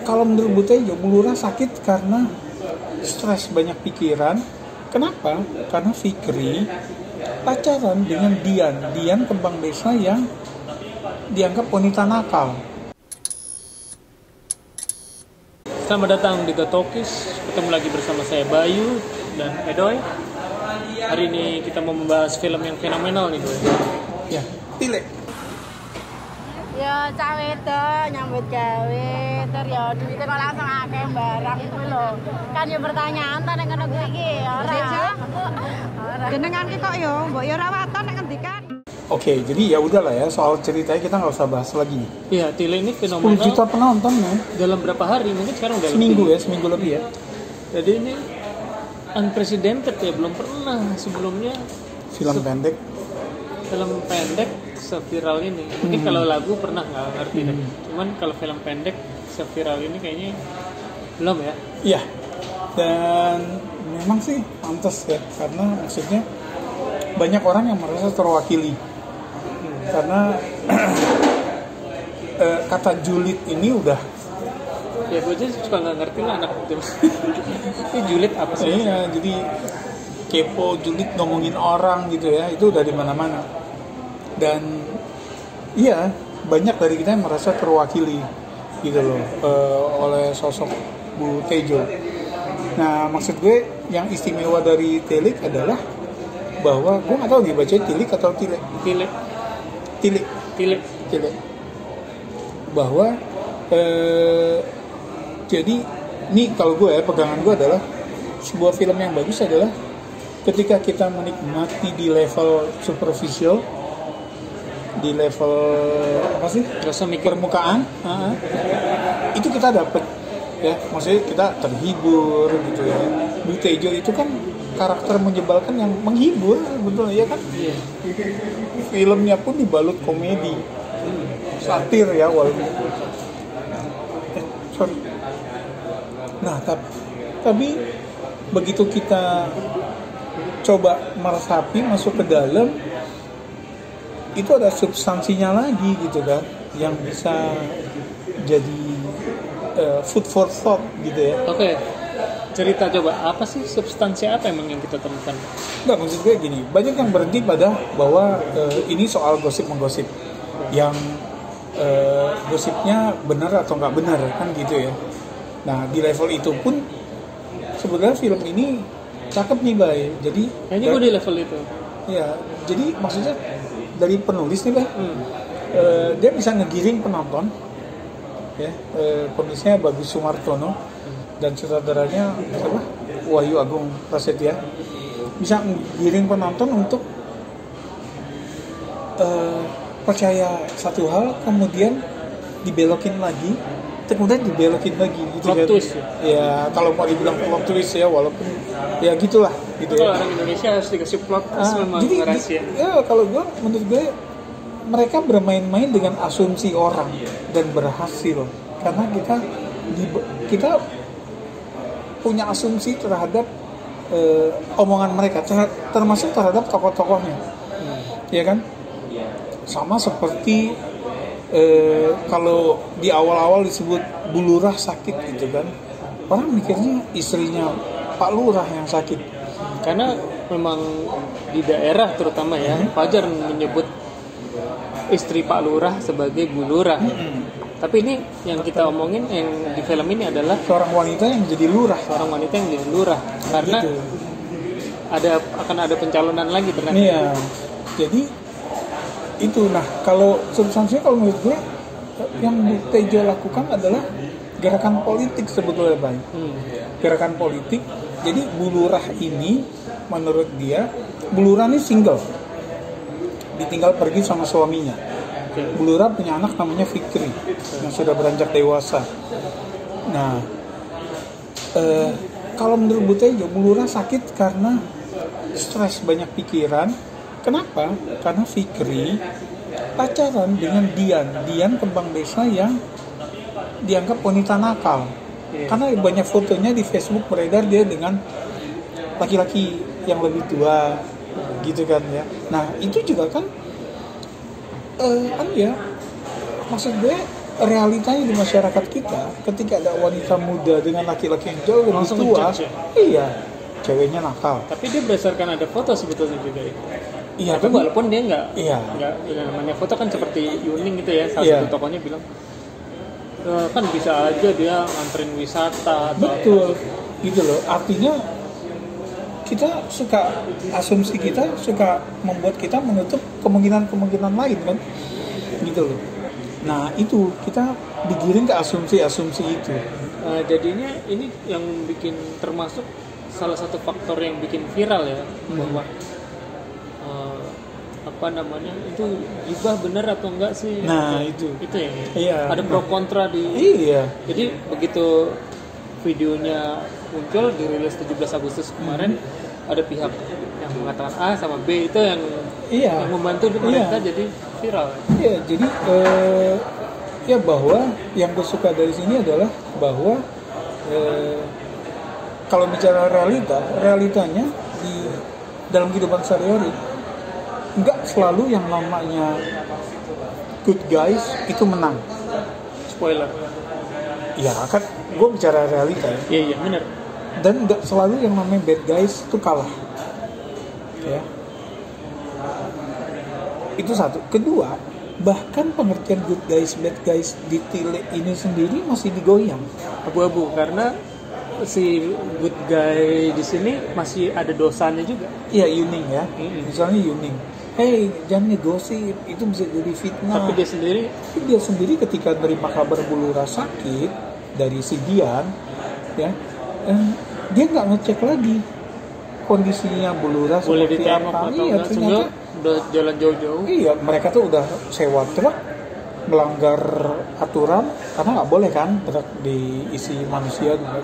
kalau menurut Bu Tejo, Bu Lurah sakit karena stres, banyak pikiran. Kenapa? Karena Fikri pacaran dengan Dian kembang desa yang dianggap wanita nakal. Selamat datang di Gotokis. Ketemu lagi bersama saya Bayu dan Edoy. Hari ini kita mau membahas film yang fenomenal nih, Doy. Ya, Tile. Ya cawe itu nyambut gawe terus ya duitnya kok langsung akeh barang itu lho. Kan ya pertanyaan ta nek ngono kuwi iki ora. Jenengan ki kok yo, mbok yo rawatan nek ngendikan. Oke, jadi ya udahlah ya, soal ceritanya kita nggak usah bahas lagi. Iya, Tile ini 10 fenomenal. juta penonton ya. Dalam berapa hari? Mungkin sekarang udah Seminggu lebih ya. Jadi ini unprecedented ya, belum pernah sebelumnya Film pendek. film pendek seviral ini. Mungkin kalau lagu pernah nggak ngerti deh. Cuman kalau film pendek seviral ini kayaknya belum ya. Iya. Dan memang sih pantas ya, karena maksudnya banyak orang yang merasa terwakili. Karena kata julid ini udah Ya gue aja suka nggak ngerti lah anak itu. Ini julid apa sih? iya, jadi kepo, julid, ngomongin orang gitu ya, itu udah di mana-mana. Dan iya, banyak dari kita yang merasa terwakili gitu loh oleh sosok Bu Tejo. Nah, maksud gue yang istimewa dari Tilik adalah bahwa gue nggak tahu dia baca Tilik atau Tile. Tilik. Bahwa jadi ini kalau gue ya, pegangan gue adalah sebuah film yang bagus adalah ketika kita menikmati di level superficial, di level apa sih, permukaan, itu kita dapet ya, maksudnya kita terhibur gitu ya. Bu Tejo itu kan karakter menyebalkan yang menghibur, betul ya kan? Iya. Filmnya pun dibalut komedi, satir ya walaupun. Sorry. Nah, tapi begitu kita coba meresapi, masuk ke dalam, itu ada substansinya lagi gitu kan, yang bisa jadi food for thought gitu ya. Oke. Cerita coba, apa sih substansi apa emang yang kita temukan? Enggak, maksud gue gini, banyak yang berhenti pada bahwa ini soal gosip-menggosip, yang gosipnya benar atau nggak benar kan gitu ya. Nah, di level itu pun sebenarnya film ini cakep nih, Bay. Jadi Kayaknya gue di level itu. ya, jadi maksudnya dari penulis nih, Bay, dia bisa ngegiring penonton ya. Penulisnya Bagus Sumartono dan sutradaranya siapa? Wahyu Agung Prasetya, bisa ngegiring penonton untuk percaya satu hal, kemudian dibelokin lagi, kemudian dibelokin lagi gitu Plot kan. twist. Ya, kalau mau dibilang plot twist ya, walaupun ya gitulah gitu Itu ya. kalau orang Indonesia harus dikasih plot twist memang Jadi rahasia. ya, kalau menurut gue mereka bermain-main dengan asumsi orang dan berhasil, karena kita punya asumsi terhadap omongan mereka, termasuk terhadap tokoh-tokohnya, ya kan? Sama seperti kalau di awal-awal disebut Bu Lurah sakit gitu kan, orang mikirnya istrinya Pak Lurah yang sakit. Karena memang di daerah terutama ya, wajar menyebut istri Pak Lurah sebagai Bu Lurah. Tapi ini yang kita omongin yang di film ini adalah Seorang wanita yang jadi lurah. seorang wanita yang jadi lurah. Karena Gitu. akan ada pencalonan lagi ternyata. Iya. Jadi itu, nah kalau substansinya kalau menurut gue yang Bu Tejo lakukan adalah gerakan politik sebetulnya, Bang. Gerakan politik. Jadi Bu Lurah ini menurut dia, Bu Lurah ini single, ditinggal pergi sama suaminya. Bu Lurah punya anak namanya Fikri yang sudah beranjak dewasa. Nah, kalau menurut Bu Tejo, Bu Lurah sakit karena stres, banyak pikiran. Kenapa? Karena Fikri pacaran dengan Dian kembang desa yang dianggap wanita nakal. Karena banyak fotonya di Facebook beredar dia dengan laki-laki yang lebih tua gitu kan ya. Nah, itu juga kan ya, maksud gue realitanya di masyarakat kita, ketika ada wanita muda dengan laki-laki yang jauh lebih Langsung tua, ngejudge ya? iya, ceweknya nakal. Tapi dia berdasarkan ada foto sebetulnya juga ya. Iya, Tapi walaupun dia nggak Iya. yang namanya foto kan seperti Yuning gitu ya, salah Iya. satu tokonya bilang kan bisa aja dia nganterin wisata atau betul, gitu loh. Artinya kita suka, asumsi kita suka membuat kita menutup kemungkinan-kemungkinan lain kan, gitu loh. Nah itu kita digiring ke asumsi-asumsi itu. Jadinya ini yang bikin termasuk salah satu faktor yang bikin viral ya, bahwa apa namanya itu gibah bener atau enggak sih? Nah itu ya. Iya. Ada pro kontra di. Iya. Jadi begitu videonya muncul dirilis 17 Agustus kemarin, ada pihak yang mengatakan A sama B, itu yang Iya. yang membantu mereka jadi viral. Iya, jadi ya bahwa yang gue suka dari sini adalah bahwa kalau bicara realitanya di dalam kehidupan sehari-hari nggak selalu yang namanya good guys itu menang. Spoiler. Ya kan, gue bicara realita ya. Iya benar. Dan nggak selalu yang namanya bad guys itu kalah. Ya. Itu satu. Kedua, bahkan pengertian good guys, bad guys di Tile ini sendiri masih digoyang. Abu-abu karena si good guy di sini masih ada dosanya juga. Iya, Yuning ya. Misalnya Yuning. Hey, jangan ngegosip, itu bisa jadi fitnah. Tapi dia sendiri ketika nerima kabar Bulura sakit dari si Dian, ya, dia nggak ngecek lagi kondisinya Bulura boleh seperti ditengok apa. atau Iya, enggak, ternyata udah jalan jauh-jauh. iya, mereka tuh udah sewa truk, melanggar aturan karena nggak boleh kan truk diisi manusia gitu.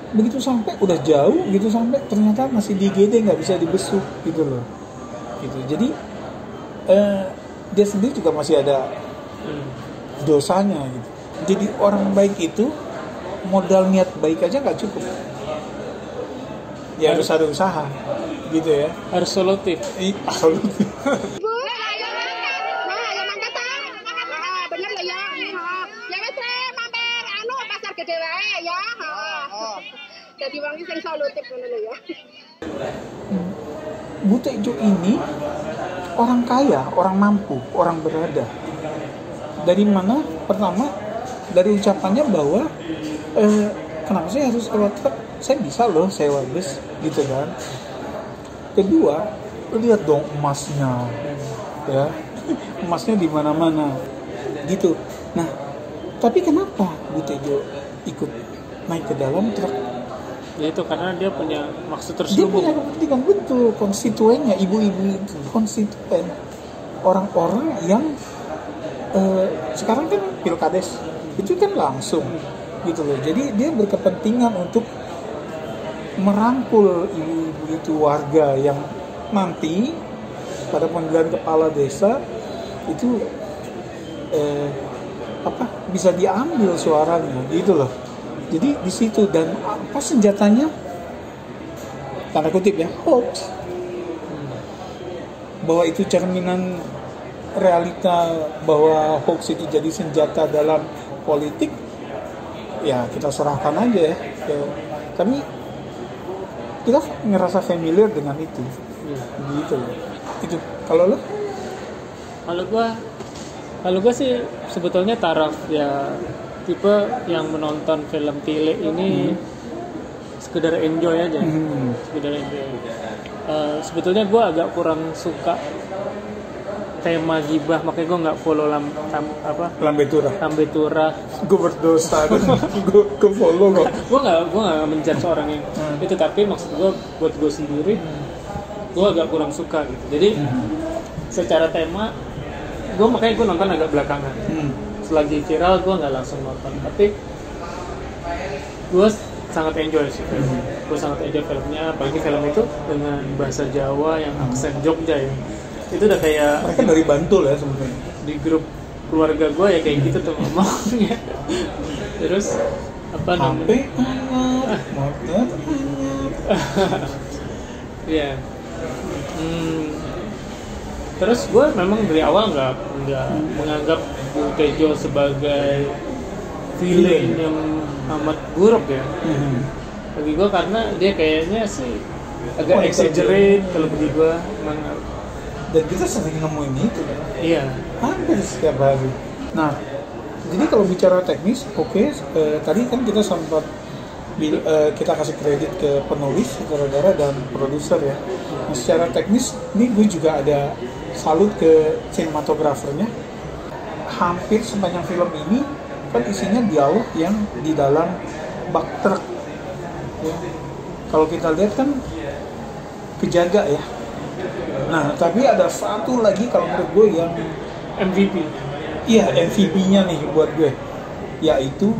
Begitu sampai udah jauh gitu, sampai ternyata masih di IGD, nggak bisa dibesuk gitu loh, gitu. Jadi dia sendiri juga masih ada dosanya gitu. Jadi orang baik itu modal niat baik aja nggak cukup, ya harus ada usaha gitu ya, Harus solutif. Solutif. Bener lah ya. Ya wis mampir anu pasar gede wae ya. Jadi wong iki sing solutif ngono lho ya. Butejo ini orang kaya, orang mampu, orang berada. Dari mana? Pertama, dari ucapannya bahwa kenapa saya harus sewa truk? Saya bisa loh sewa bus gitu kan. Kedua, lihat dong emasnya, ya, emasnya di mana-mana, gitu. Nah, tapi kenapa Butejo ikut naik ke dalam truk? Ya itu karena dia punya maksud Dia terselubung. punya kepentingan, betul, konstituennya, ibu-ibu itu konstituen, orang-orang yang sekarang kan pilkades itu kan langsung, gitu loh. Jadi dia berkepentingan untuk merangkul ibu-ibu itu, warga yang nanti pada pemilihan kepala desa itu bisa diambil suaranya, gitu loh. Jadi di situ, dan apa senjatanya, tanda kutip ya, hoax, bahwa itu cerminan realita, bahwa hoax itu jadi senjata dalam politik, ya kita serahkan aja ya. Tapi kita ngerasa familiar dengan itu, gitu loh. Itu kalau lo? Kalau gua sih sebetulnya taraf ya, tipe yang menonton film Tile ini sekedar enjoy aja, sekedar enjoy. Sebetulnya gue agak kurang suka tema gibah, makanya gue nggak follow Lambe Turah. Gue berdosa kan, gue follow kok. gue nggak menjudge orang yang itu, tapi maksud gue buat gue sendiri, gue agak kurang suka gitu. Jadi secara tema, makanya gue nonton agak belakangan. Selagi viral gue nggak langsung nonton, tapi gue sangat enjoy sih film. Gue sangat enjoy filmnya, apalagi film itu dengan bahasa Jawa yang aksen Jogja ya. Itu udah kayak mereka dari Bantul ya sebenarnya. Di grup keluarga gue ya kayak gitu tuh ngomongnya. Terus apa namanya? Iya. Terus gue memang dari awal nggak menganggap Bu Tejo sebagai villain yang amat buruk ya. Bagi gue karena dia kayaknya sih agak exaggerate kalau bagi gue. Dan kita sering nemuin itu kan? Iya. Hampir setiap hari. Nah, jadi kalau bicara teknis, oke, tadi kan kita sempat kita kasih kredit ke penulis, sutradara dan produser ya. Nah, secara teknis, ini gue juga ada salut ke sinematografernya. Hampir sepanjang film ini kan isinya dialog yang di dalam bak truk. Ya. Kalau kita lihat kan kejaga ya. Nah, tapi ada satu lagi kalau menurut gue yang MVP. Iya, MVP-nya nih buat gue, yaitu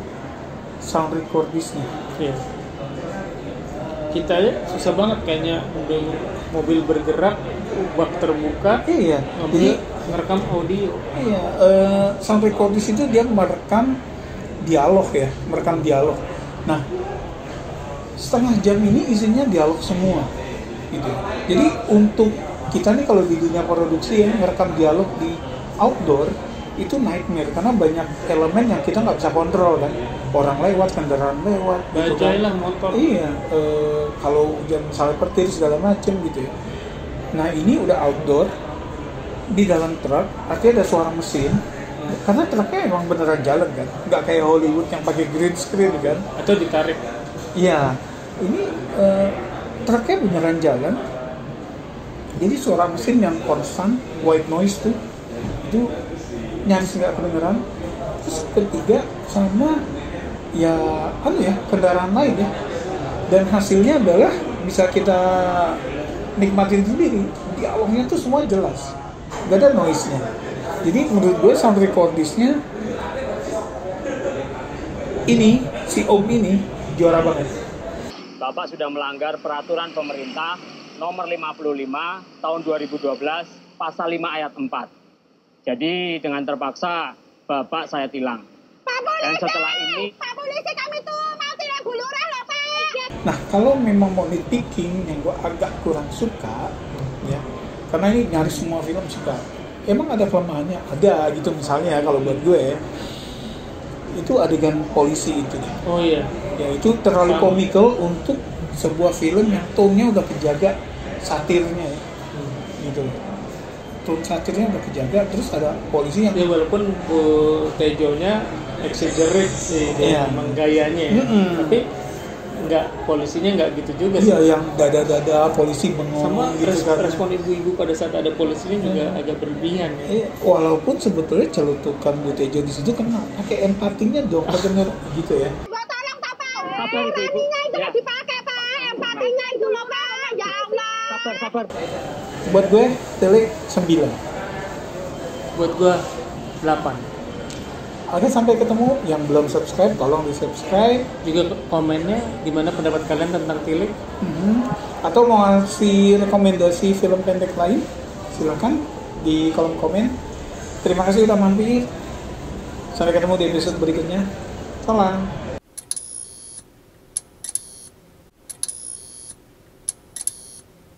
sound recordist-nya. Iya. Kita ya susah banget kayaknya mobil bergerak, bak terbuka, Iya, jadi merekam audio. Iya, sound recordist itu dia merekam dialog ya, merekam dialog. Nah, setengah jam ini isinya dialog semua, gitu. Jadi untuk kita nih kalau di dunia produksi ya, merekam dialog di outdoor itu nightmare karena banyak elemen yang kita nggak bisa kontrol kan, orang lewat, kendaraan lewat, gitu kan. Bajailah motor. Iya, kalau hujan misalnya petir segala macem gitu ya. Nah ini udah outdoor di dalam truk, artinya ada suara mesin. Karena truknya emang beneran jalan kan, nggak kayak Hollywood yang pakai green screen kan. Atau ditarik. Iya, ini truknya beneran jalan. Jadi suara mesin yang konstan, white noise tuh, itu nyaris nggak kedengeran. Terus ketiga sama ya kendaraan lain ya. Dan hasilnya adalah bisa kita nikmatin sendiri. Dialognya tuh semua jelas, nggak ada noise-nya. Jadi menurut gue sound recordist-nya ini, si Om ini juara banget. Bapak sudah melanggar peraturan pemerintah nomor 55 tahun 2012 pasal 5 ayat 4. Jadi dengan terpaksa Bapak saya tilang. Pak Polisi, Dan setelah ini Pak Polisi kami tuh mau tilang Bu Lurah loh Pak. Nah, kalau memang mau nitpicking yang gue agak kurang suka, ya, karena ini nyaris semua film suka. Emang ada kelemahannya? Ada gitu misalnya kalau buat gue, itu adegan polisi itu. Oh iya. Ya itu terlalu komikal untuk sebuah film yang tone-nya udah kejaga satirnya ya. Gitu. Tone satirnya udah kejaga, terus ada polisi yang Ya walaupun Bu Tejo-nya exaggerate sih dia emang gayanya ya. Tapi polisinya nggak gitu juga sih. iya yang dada-dada polisi bengong Sama gitu kan. respon ibu-ibu pada saat ada polisinya juga agak berlebihan ya. Walaupun sebetulnya celutukan Bu Tejo di situ kena pakai empatinya dong, bener gitu ya. Gua tolong Pak. Sabar, Ibu. Empatinya itu Ya. nggak dipakai Pak. Empatinya itu loh Pak. Ya Allah. sabar. Buat gue tele 9. Buat gua 8. Oke, sampai ketemu. Yang belum subscribe tolong di subscribe. Juga komennya gimana pendapat kalian tentang Tilik? Atau mau ngasih rekomendasi film pendek lain, silakan di kolom komen. Terima kasih udah mampir. Sampai ketemu di episode berikutnya. Salam.